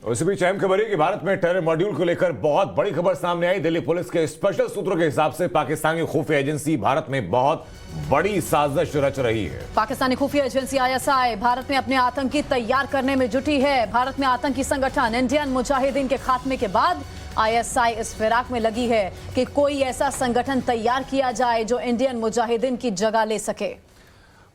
उसी बीच अहम खबर है कि भारत में टेरर मॉड्यूल को लेकर बहुत बड़ी खबर सामने आई। दिल्ली पुलिस के स्पेशल सूत्रों के हिसाब से पाकिस्तानी खुफिया एजेंसी भारत में बहुत बड़ी साजिश रच रही है। पाकिस्तानी खुफिया एजेंसी आईएसआई भारत में अपने आतंकी तैयार करने में जुटी है। भारत में आतंकी संगठन इंडियन मुजाहिदीन के खात्मे के बाद आईएसआई इस फिराक में लगी है कि कोई ऐसा संगठन तैयार किया जाए जो इंडियन मुजाहिदीन की जगह ले सके।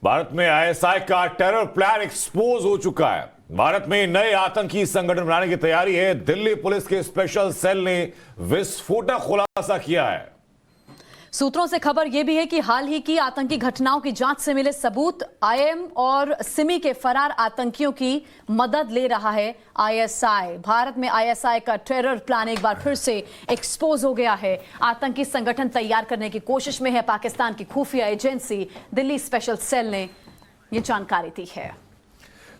भारत में आईएसआई का टेरर प्लान एक्सपोज हो चुका है। भारत में नए आतंकी संगठन बनाने की तैयारी है। दिल्ली पुलिस के स्पेशल सेल ने विस्फोटक खुलासा किया है। सूत्रों से खबर यह भी है कि हाल ही की आतंकी घटनाओं की जांच से मिले सबूत आईएम और सिमी के फरार आतंकियों की मदद ले रहा है आईएसआई। भारत में आईएसआई का टेरर प्लान एक बार फिर से एक्सपोज हो गया है। आतंकी संगठन तैयार करने की कोशिश में है पाकिस्तान की खुफिया एजेंसी दिल्ली स्पेशल सेल ने यह जानकारी दी है।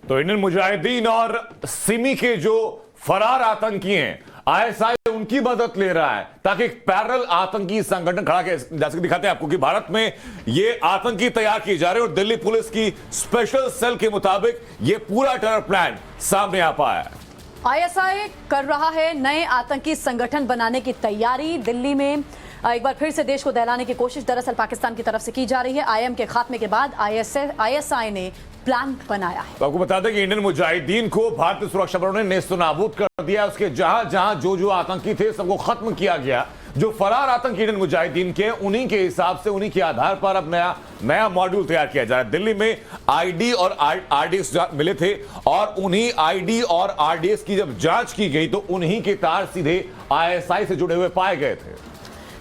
तो इंडियन मुजाहिदीन और सिमी के जो फरार आतंकी हैं, आईएसआई उनकी मदद ले रहा है ताकि एक पैरेलल आतंकी संगठन खड़ा किया जा सके। दिखाते हैं आपको कि भारत में ये आतंकी तैयार किए जा रहे हैं और दिल्ली पुलिस की स्पेशल सेल के मुताबिक ये पूरा टेरर प्लान सामने आ पाया है। आईएसआई कर रहा है नए आतंकी संगठन बनाने की तैयारी। दिल्ली में एक बार फिर से देश को दहलाने की कोशिश दरअसल पाकिस्तान की तरफ से की जा रही है। आईएम के खात्मे के बाद आईएसआई ने प्लान बनाया है। तो आपको बता दें कि इंडियन मुजाहिदीन को भारतीय सुरक्षा बलों ने नेस्तनाबूद कर दिया। उसके जहां जहां जो आतंकी थे सबको खत्म किया गया। जो फरार आतंकी इंडियन मुजाहिदीन के उन्हीं के हिसाब से उन्हीं के आधार पर अब नया मॉड्यूल तैयार किया जा रहा है। दिल्ली में आईडी और आरडीएक्स मिले थे और उन्हीं आईडी और आरडीएक्स की जब जांच की गई तो उन्हीं के तार सीधे आईएसआई से जुड़े हुए पाए गए थे।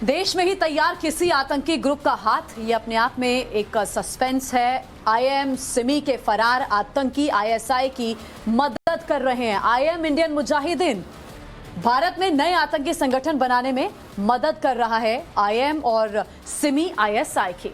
देश में ही तैयार किसी आतंकी ग्रुप का हाथ, ये अपने आप में एक सस्पेंस है। आईएम सिमी के फरार आतंकी आईएसआई की मदद कर रहे हैं। आईएम इंडियन मुजाहिदीन भारत में नए आतंकी संगठन बनाने में मदद कर रहा है। आईएम और सिमी आईएसआई की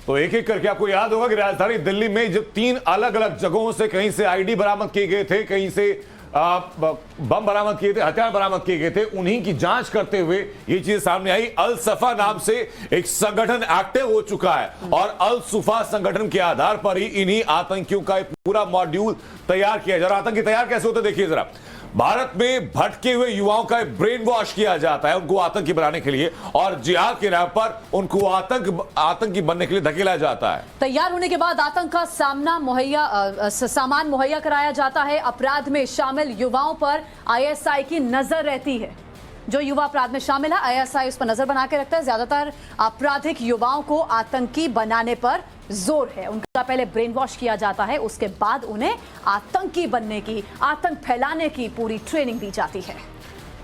तो एक एक करके आपको याद होगा कि राजधानी दिल्ली में जब 3 अलग अलग जगहों से कहीं से आईडी बरामद किए गए थे, कहीं से बम बरामद किए थे, हथियार बरामद किए गए थे, उन्हीं की जांच करते हुए ये चीज सामने आई। अल सफा नाम से एक संगठन एक्टिव हो चुका है और अल सुफा संगठन के आधार पर ही इन्हीं आतंकियों का एक पूरा मॉड्यूल तैयार किया जा रहा है। आतंकी तैयार कैसे होते देखिए जरा। भारत में भटके हुए युवाओं का ब्रेन वॉश किया जाता है उनको आतंकी बनाने के लिए और जिहाद के नाम पर उनको आतंकी बनने के लिए धकेला जाता है। तैयार होने के बाद आतंक का सामान मुहैया कराया जाता है। अपराध में शामिल युवाओं पर आईएसआई की नजर रहती है। जो युवा अपराध में शामिल है आईएसआई उस पर नजर बना के रखता है। ज्यादातर आपराधिक युवाओं को आतंकी बनाने पर जोर है। उनका पहले ब्रेन वॉश किया जाता है, उसके बाद उन्हें आतंकी बनने की, आतंक फैलाने की पूरी ट्रेनिंग दी जाती है।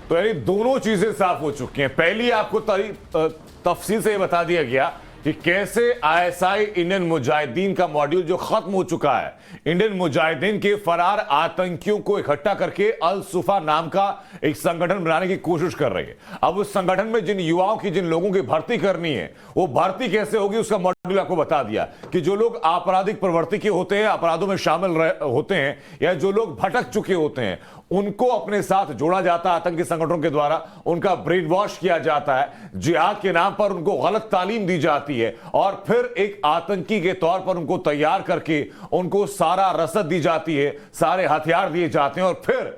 तो यानी दोनों चीजें साफ हो चुकी हैं। पहली आपको तफसील से बता दिया गया कि कैसे आईएसआई इंडियन मुजाहिदीन का मॉड्यूल जो खत्म हो चुका है, इंडियन मुजाहिदीन के फरार आतंकियों को इकट्ठा करके अल सुफा नाम का एक संगठन बनाने की कोशिश कर रही है। अब उस संगठन में जिन युवाओं की, जिन लोगों की भर्ती करनी है, वो भर्ती कैसे होगी उसका मॉड्यूल आपको बता दिया कि जो लोग आपराधिक प्रवृत्ति के होते हैं, अपराधों में शामिल होते हैं या जो लोग भटक चुके होते हैं, उनको अपने साथ जोड़ा जाता है आतंकी संगठनों के द्वारा। उनका ब्रेन वॉश किया जाता है, जिहाद के नाम पर उनको गलत तालीम दी जाती है और फिर एक आतंकी के तौर पर उनको तैयार करके उनको सारा रसद दी जाती है, सारे हथियार दिए जाते हैं और फिर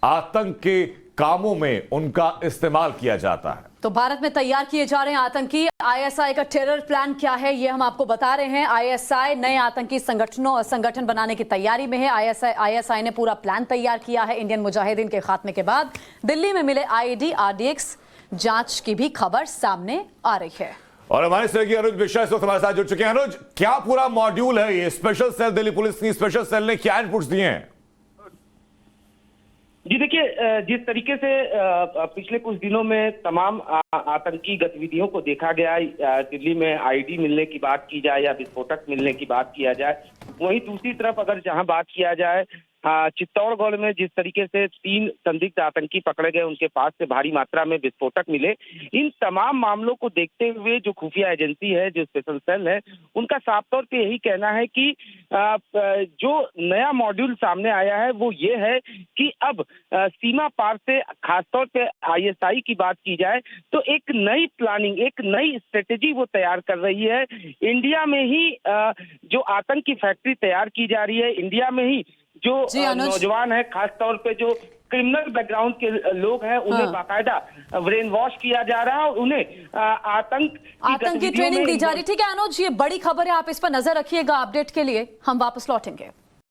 आतंक के कामों में उनका इस्तेमाल किया जाता है। तो भारत में तैयार किए जा रहे हैं आतंकी। आईएसआई का टेरर प्लान क्या है ये हम आपको बता रहे हैं। आईएसआई नए आतंकी संगठन बनाने की तैयारी में है। आईएसआई ने पूरा प्लान तैयार किया है। इंडियन मुजाहिदीन के खात्मे के बाद दिल्ली में मिले आईडी आरडीएक्स जांच की भी खबर सामने आ रही है। और हमारे सहयोगी अनुज मिश्रा इस वक्त हमारे साथ जुड़ चुके हैं। अनुज, क्या पूरा मॉड्यूल है ये? स्पेशल सेल, दिल्ली पुलिस की स्पेशल सेल ने क्या इनपुट्स दिए हैं? जी देखिए, जिस तरीके से पिछले कुछ दिनों में तमाम आतंकी गतिविधियों को देखा गया, दिल्ली में आईडी मिलने की बात की जाए या विस्फोटक मिलने की बात किया जाए, वहीं दूसरी तरफ अगर जहां बात किया जाए चित्तौड़गढ़ में जिस तरीके से 3 संदिग्ध आतंकी पकड़े गए, उनके पास से भारी मात्रा में विस्फोटक मिले। इन तमाम मामलों को देखते हुए जो खुफिया एजेंसी है, जो स्पेशल सेल है, उनका साफ तौर पे यही कहना है कि जो नया मॉड्यूल सामने आया है वो ये है कि अब सीमा पार से, खासतौर पे आईएसआई की बात की जाए तो एक नई प्लानिंग, एक नई स्ट्रेटेजी वो तैयार कर रही है। इंडिया में ही जो आतंक की फैक्ट्री तैयार की जा रही है, इंडिया में ही जो जी, अनुज। नौजवान है, खास तौर पे जो क्रिमिनल बैकग्राउंड के लोग हैं, उन्हें हाँ। बाकायदा ब्रेन वॉश किया जा रहा है और उन्हें आतंक की गतिविधियों ट्रेनिंग में दी जा रही। ठीक है अनुज, ये बड़ी खबर है, आप इस पर नजर रखिएगा। अपडेट के लिए हम वापस लौटेंगे।